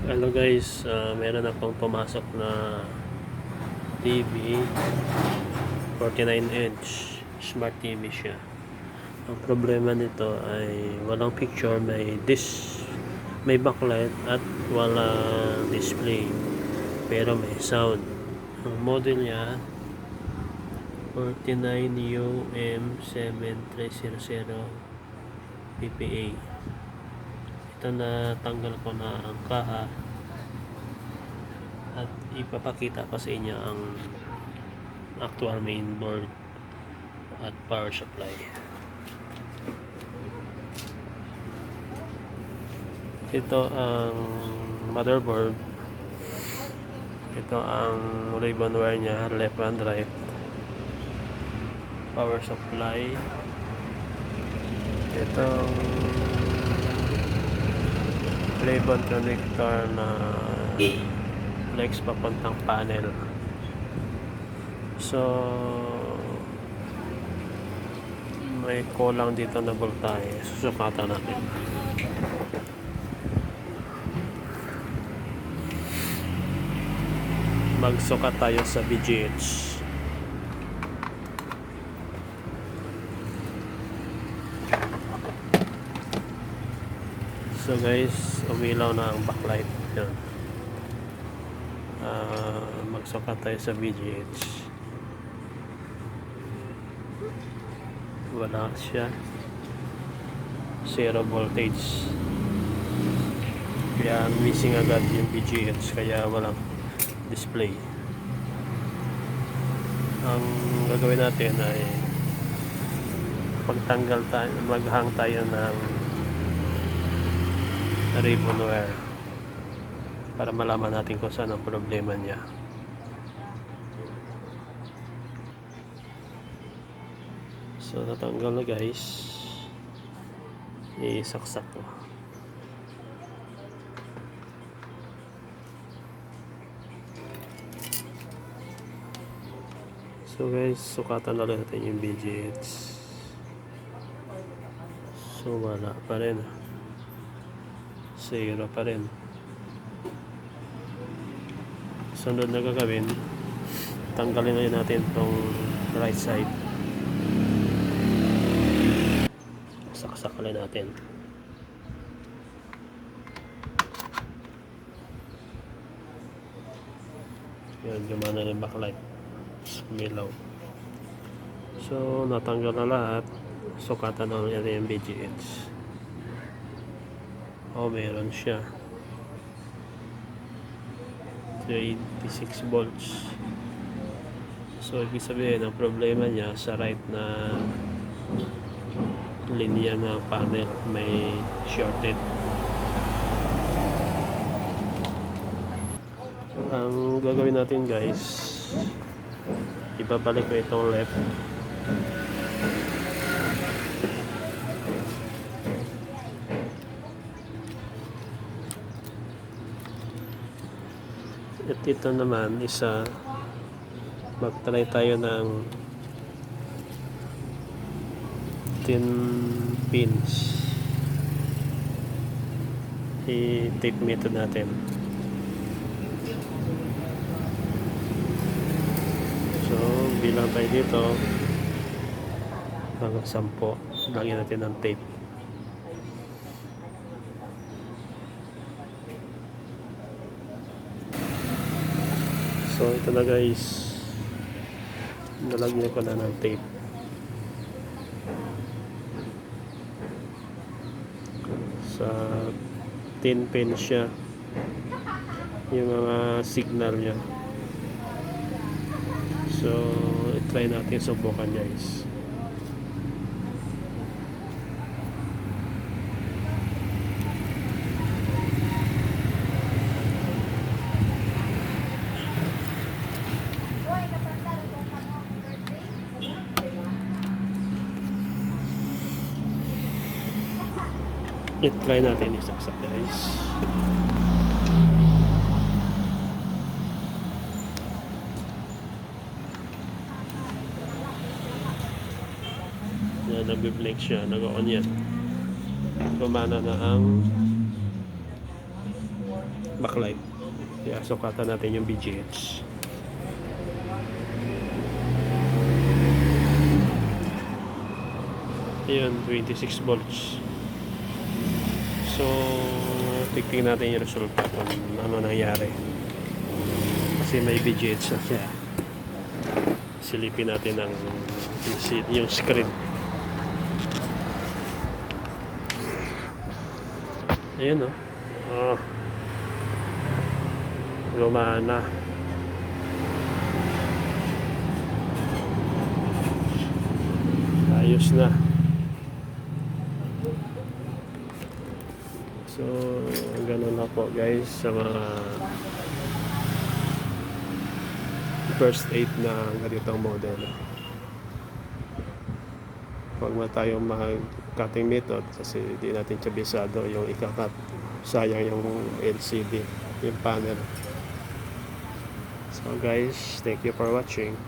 Hello guys, meron akong pumasok na TV, 49 inch smart TV siya. Ang problema nito ay walang picture, may backlight at walang display, pero may sound. Ang model niya 49UM7300 PPA. Ito, na tanggal ko na ang kaha at ipapakita ko sa inyo ang actual mainboard at power supply. Ito ang motherboard, ito ang ribbon wire nya, left and right. Power supply, itong ribbon connector na flex papuntang panel. So may kulang dito na voltahe, susukatan natin. Magsukat tayo sa VGH. So guys, umilaw na ang backlight. Yan. Magsukat tayo sa VGH. Wala siya, 0 voltage, kaya missing agad yung VGH, kaya walang display. Ang gagawin natin ay maghang tayo ng ribbon wire para malaman natin kung saan ang problema niya. So natanggal na guys, isaksak ko. So guys, sukatan na natin yung VGH. So wala pa rin, 0 pa rin. Sunod na gagawin, tanggalin na natin tong right side. Saksak ulit natin. Yan, gumana yung backlight, umilaw. So natanggal na lahat, sukatan na natin yung VGH. Meron siya 86 volts. So ibig sabihin, ang problema niya sa right na linya ng panel, may shorted. Ang gagawin natin guys, ibabalik ko itong left. At ito naman isa, mag-try tayo ng 10 pins. I-tape method natin. So bilang tayo dito hanggang 10, lagyan natin ng tape. So ito na guys, nalagyan ko na ng tape. Sa 10 pins siya, yung mga signal niya. So try natin subukan guys. I-try natin isaksak guys. Yan, nagbe-blink siya, nag-on yan. Gumana na ang backlight. Kaya sukatan natin yung BGH. Ayun, 26 volts. So, tignan natin yung resulta kung ano nangyari. Kasi may BGH na siya. Silipin natin yung screen. Ayun, oh. Oh. Lumana. Ayos na. So, ganun na po guys sa mga first aid na ganitong model. Huwag na tayo mag-cutting method kasi di natin kabisado yung ikakat. Sayang yung LCD, yung panel. So guys, thank you for watching.